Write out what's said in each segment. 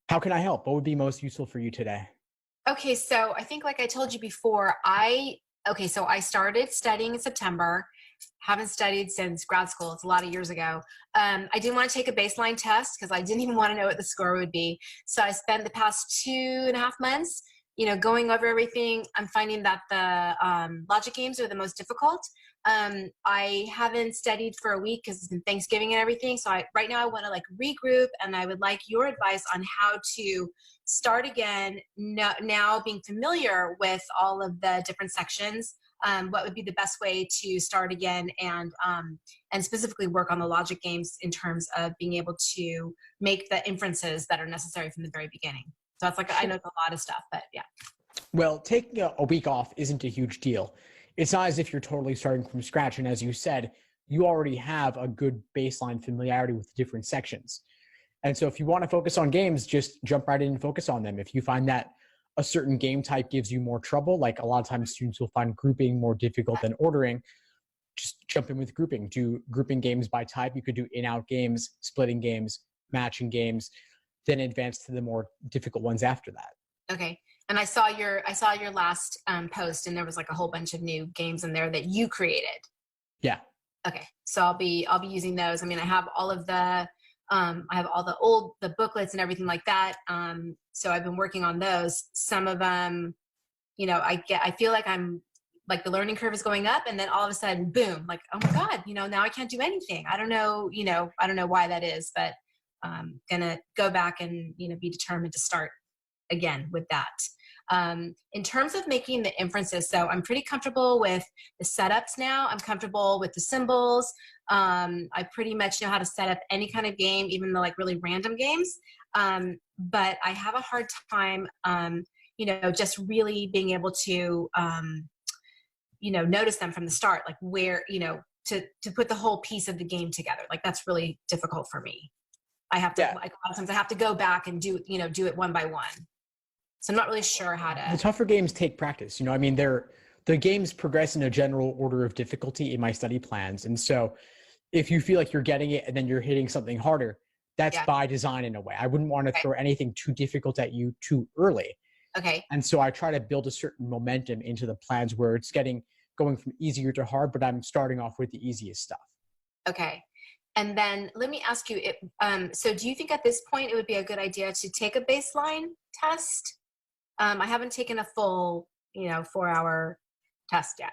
How can I help? What would be most useful for you today? Okay, so I think like I told you before, so I started studying in September. Haven't studied since grad school. It's a lot of years ago. I didn't want to take a baseline test because I didn't even want to know what the score would be. So I spent the past 2.5 months, going over everything. I'm finding that the logic games are the most difficult. I haven't studied for a week because it's been Thanksgiving and everything. So right now I want to like regroup, and I would like your advice on how to start again now being familiar with all of the different sections. What would be the best way to start again and specifically work on the logic games in terms of being able to make the inferences that are necessary from the very beginning. So it's like, I know it's a lot of stuff, but yeah. Well, taking a week off isn't a huge deal. It's not as if you're totally starting from scratch. And as you said, you already have a good baseline familiarity with the different sections. And so if you want to focus on games, just jump right in and focus on them. If you find that a certain game type gives you more trouble, like a lot of times students will find grouping more difficult than ordering, just jump in with grouping. Do grouping games by type. You could do in-out games, splitting games, matching games, then advance to the more difficult ones after that. Okay. And I saw your last post, and there was like a whole bunch of new games in there that you created. Yeah. Okay. So I'll be using those. I mean, I have all of the the booklets and everything like that. So I've been working on those. Some of them, I feel like I'm like the learning curve is going up, and then all of a sudden, boom, like, oh my God, now I can't do anything. I don't know why that is, but I'm gonna go back and, be determined to start again with that. In terms of making the inferences, so I'm pretty comfortable with the setups now. I'm comfortable with the symbols. I pretty much know how to set up any kind of game, even the like really random games. But I have a hard time, just really being able to, notice them from the start, like where, to put the whole piece of the game together. Like that's really difficult for me. I have to, like a lot of times I have to go back and do it one by one. So I'm not really sure how to. The tougher games take practice. The games progress in a general order of difficulty in my study plans. And so if you feel like you're getting it and then you're hitting something harder, that's by design in a way. I wouldn't want to throw anything too difficult at you too early. Okay. And so I try to build a certain momentum into the plans where it's going from easier to hard, but I'm starting off with the easiest stuff. Okay. And then let me ask you, so do you think at this point it would be a good idea to take a baseline test? I haven't taken a full, 4-hour test yet.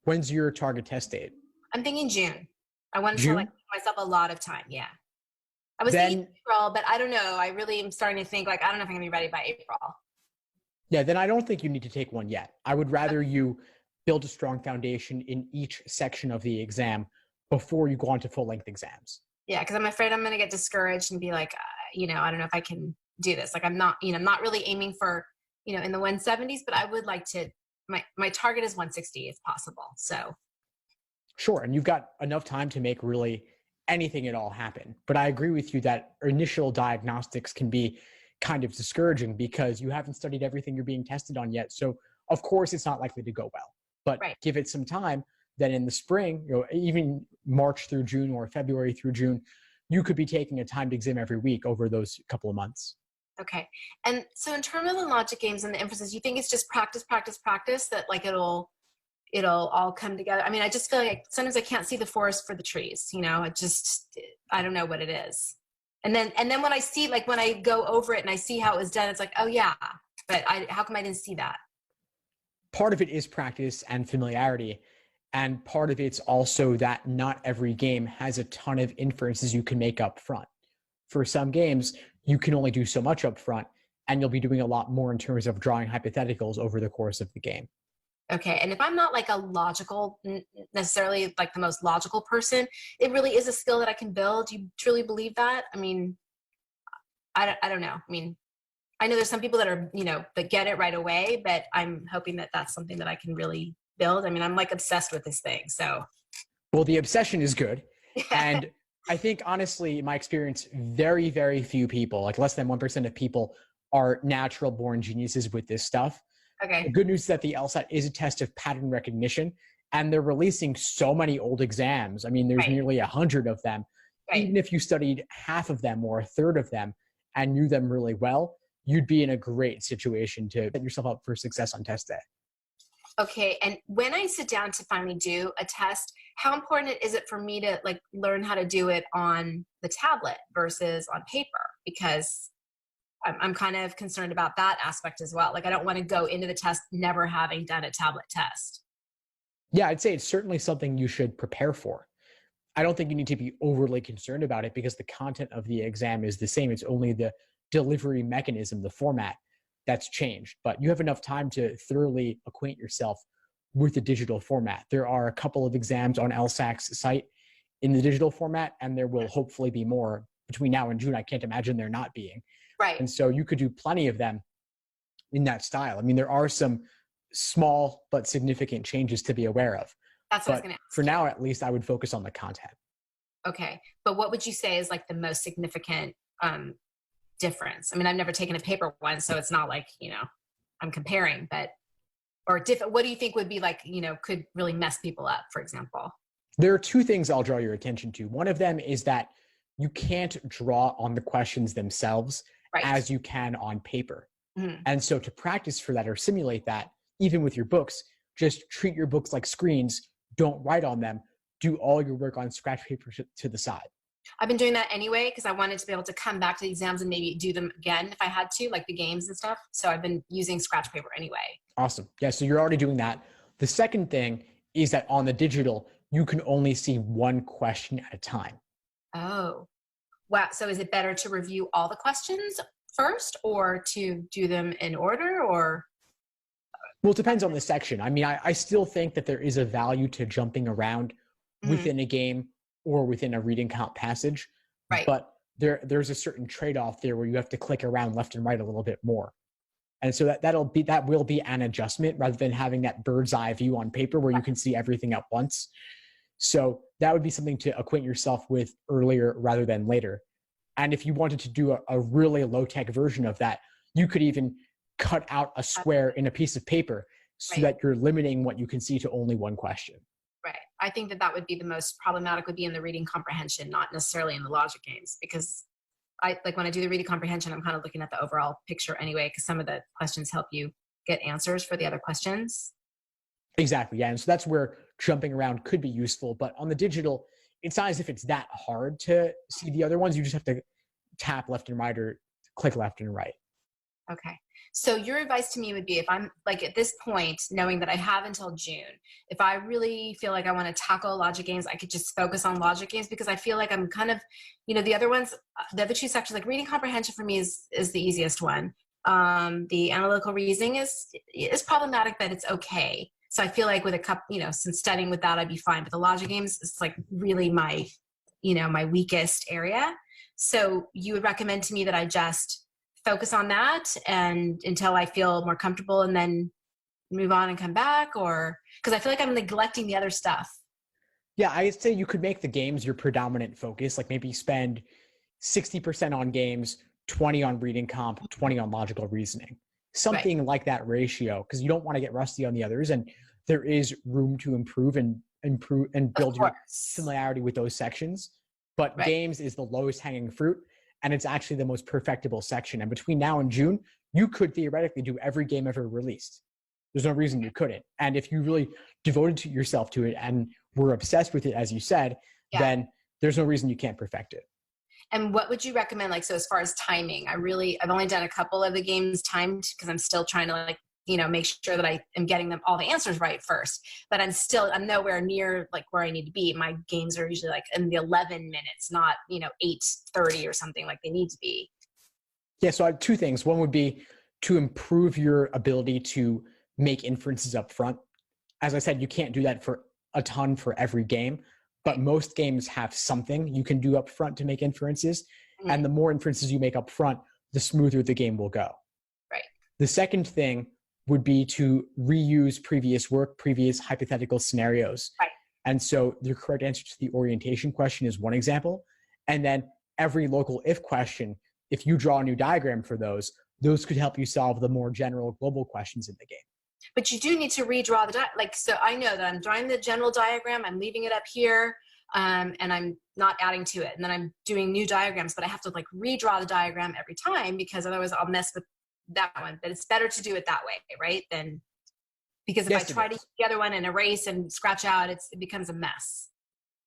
When's your target test date? I'm thinking June. I want to give myself a lot of time. Yeah. I was thinking April, but I don't know. I really am starting to think like, I don't know if I'm gonna be ready by April. Yeah, then I don't think you need to take one yet. I would rather you build a strong foundation in each section of the exam before you go on to full-length exams. Yeah, because I'm afraid I'm going to get discouraged and be like, I don't know if I can do this. Like I'm not really aiming for, in the 170s, but I would like to, my target is 160 if possible. So. Sure, and you've got enough time to make really anything at all happen. But I agree with you that initial diagnostics can be kind of discouraging because you haven't studied everything you're being tested on yet. So of course it's not likely to go well, but give it some time. Then in the spring, even March through June or February through June, you could be taking a timed exam every week over those couple of months. Okay. And so in terms of the logic games and the inferences, you think it's just practice, that like it'll all come together? I mean, I just feel like sometimes I can't see the forest for the trees, I don't know what it is. And then when I see, like when I go over it and I see how it was done, it's like, oh yeah, but how come I didn't see that? Part of it is practice and familiarity. And part of it's also that not every game has a ton of inferences you can make up front. For some games, you can only do so much up front, and you'll be doing a lot more in terms of drawing hypotheticals over the course of the game. Okay. And if I'm not like necessarily like the most logical person, it really is a skill that I can build. Do you truly believe that? I mean, I don't know. I mean, I know there's some people that are, that get it right away, but I'm hoping that that's something that I can really build. I mean, I'm like obsessed with this thing. So. Well, the obsession is good. And I think honestly, in my experience, very, very few people, like less than 1% of people are natural born geniuses with this stuff. Okay. The good news is that the LSAT is a test of pattern recognition. and they're releasing so many old exams. I mean, there's Right. nearly 100 of them. Right. Even if you studied half of them or a third of them and knew them really well, you'd be in a great situation to set yourself up for success on test day. Okay. And when I sit down to finally do a test, how important is it for me to like learn how to do it on the tablet versus on paper? Because I'm kind of concerned about that aspect as well. Like I don't want to go into the test never having done a tablet test. Yeah, I'd say it's certainly something you should prepare for. I don't think you need to be overly concerned about it because the content of the exam is the same. It's only the delivery mechanism, the format that's changed. But you have enough time to thoroughly acquaint yourself with the digital format. There are a couple of exams on LSAT's site in the digital format, and there will hopefully be more between now and June. I can't imagine there not being. Right. And so you could do plenty of them in that style. I mean, there are some small but significant changes to be aware of. That's what I was But going to ask. for now, at least, I would focus on the content. Okay. But what would you say is like the most significant difference? I mean, I've never taken a paper one, so it's not like, I'm comparing, but, or different, what do you think would be like, could really mess people up, for example? There are two things I'll draw your attention to. One of them is that you can't draw on the questions themselves Right. as you can on paper. Mhm. And so to practice for that or simulate that, even with your books, just treat your books like screens. Don't write on them. Do all your work on scratch paper to the side. I've been doing that anyway because I wanted to be able to come back to the exams and maybe do them again if I had to, like the games and stuff. So I've been using scratch paper anyway. Awesome. Yeah, so you're already doing that. The second thing is that on the digital, you can only see one question at a time. Oh, wow. So is it better to review all the questions first or to do them in order or? Well, it depends on the section. I mean, I still think that there is a value to jumping around within a game or within a reading comp passage, Right. but there's a certain trade-off there where you have to click around left and right a little bit more. And so that will be an adjustment rather than having that bird's eye view on paper where you can see everything at once. So that would be something to acquaint yourself with earlier rather than later. And if you wanted to do a really low-tech version of that, you could even cut out a square in a piece of paper so that you're limiting what you can see to only one question. Right. I think that would be the most problematic would be in the reading comprehension, not necessarily in the logic games, because I like when I do the reading comprehension, I'm kind of looking at the overall picture anyway, because some of the questions help you get answers for the other questions. Exactly. Yeah. And so that's where jumping around could be useful. But on the digital, it's not as if it's that hard to see the other ones. You just have to tap left and right or click left and right. Okay. So your advice to me would be if I'm like at this point, knowing that I have until June, if I really feel like I want to tackle logic games, I could just focus on logic games because I feel like I'm kind of, the other ones, the other two sections, like reading comprehension for me is the easiest one. The analytical reasoning is problematic, but it's okay. So I feel like with a couple, since studying with that, I'd be fine. But the logic games is like really my, my weakest area. So you would recommend to me that I just focus on that and until I feel more comfortable and then move on and come back, or because I feel like I'm neglecting the other stuff. Yeah, I'd say you could make the games your predominant focus, like maybe spend 60% on games, 20 on reading comp, 20 on logical reasoning. Something like that ratio, because you don't want to get rusty on the others, and there is room to improve and build your familiarity with those sections. But games is the lowest hanging fruit, and it's actually the most perfectible section. And between now and June, you could theoretically do every game ever released. There's no reason you couldn't. And if you really devoted yourself to it and were obsessed with it, as you said, then there's no reason you can't perfect it. And what would you recommend? Like, so as far as timing, I've only done a couple of the games timed because I'm still trying to make sure that I am getting them all the answers right first, but I'm nowhere near like where I need to be. My games are usually like in the 11 minutes, not, 8:30 or something like they need to be. Yeah. So I have two things. One would be to improve your ability to make inferences up front. As I said, you can't do that for a ton for every game, but most games have something you can do up front to make inferences. Mm-hmm. And the more inferences you make up front, the smoother the game will go. Right. The second thing would be to reuse previous work, previous hypothetical scenarios. Right. And so the correct answer to the orientation question is one example. And then every local if question, if you draw a new diagram for those could help you solve the more general global questions in the game. But you do need to redraw so I know that I'm drawing the general diagram, I'm leaving it up here, and I'm not adding to it. And then I'm doing new diagrams, but I have to like redraw the diagram every time because otherwise I'll mess with that one. But it's better to do it that way, right? Because if I try to use the other one and erase and scratch out, it becomes a mess.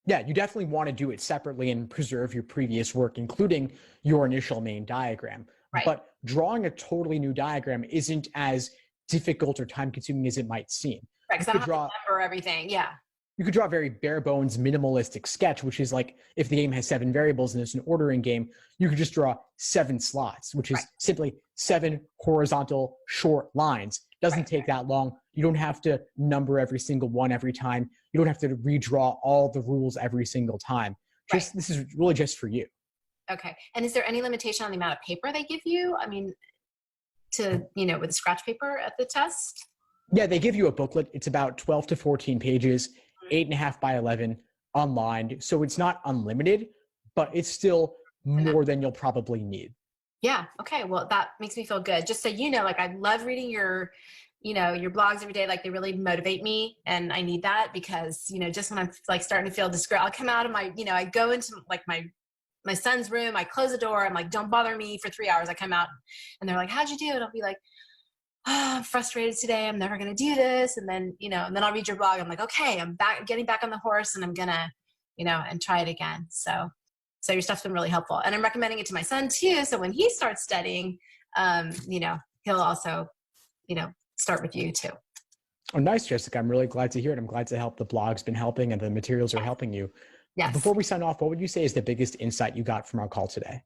Yeah, you definitely want to do it separately and preserve your previous work, including your initial main diagram. Right. But drawing a totally new diagram isn't as difficult or time consuming as it might seem. Right, because I don't have to remember everything. Yeah. You could draw a very bare bones minimalistic sketch, which is like if the game has 7 variables and it's an ordering game, you could just draw 7 slots, which is simply 7 horizontal short lines. Doesn't take that long. You don't have to number every single one every time. You don't have to redraw all the rules every single time. This is really just for you. Okay. And is there any limitation on the amount of paper they give you? I mean, with scratch paper at the test? Yeah, they give you a booklet. It's about 12 to 14 pages, 8.5 by 11 online. So it's not unlimited, but it's still more than you'll probably need. Yeah. Okay. Well, that makes me feel good. Just so you know, like I love reading your blogs every day. Like they really motivate me, and I need that because, just when I'm like starting to feel discouraged, I'll come out of my, I go into like my son's room, I close the door. I'm like, don't bother me for 3 hours. I come out and they're like, how'd you do it? I'll be like, I'm frustrated today. I'm never going to do this. And then, and then I'll read your blog. I'm like, okay, I'm getting back on the horse and I'm going to, and try it again. So your stuff's been really helpful. And I'm recommending it to my son too. So when he starts studying, he'll also, start with you too. Oh, nice, Jessica. I'm really glad to hear it. I'm glad to help. The blog's been helping and the materials are helping you. Yes. Before we sign off, what would you say is the biggest insight you got from our call today?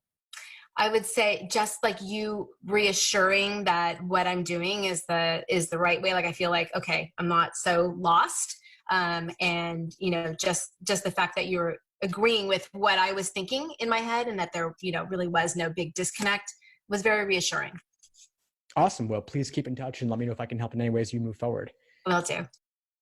I would say just like you reassuring that what I'm doing is the right way. Like I feel like, okay, I'm not so lost. And just the fact that you're agreeing with what I was thinking in my head and that there, really was no big disconnect was very reassuring. Awesome. Well, please keep in touch and let me know if I can help in any ways you move forward. Will do.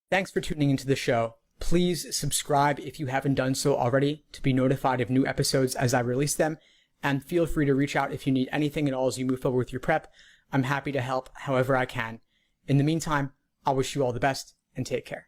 Thanks for tuning into the show. Please subscribe if you haven't done so already to be notified of new episodes as I release them. And feel free to reach out if you need anything at all as you move forward with your prep. I'm happy to help however I can. In the meantime, I wish you all the best and take care.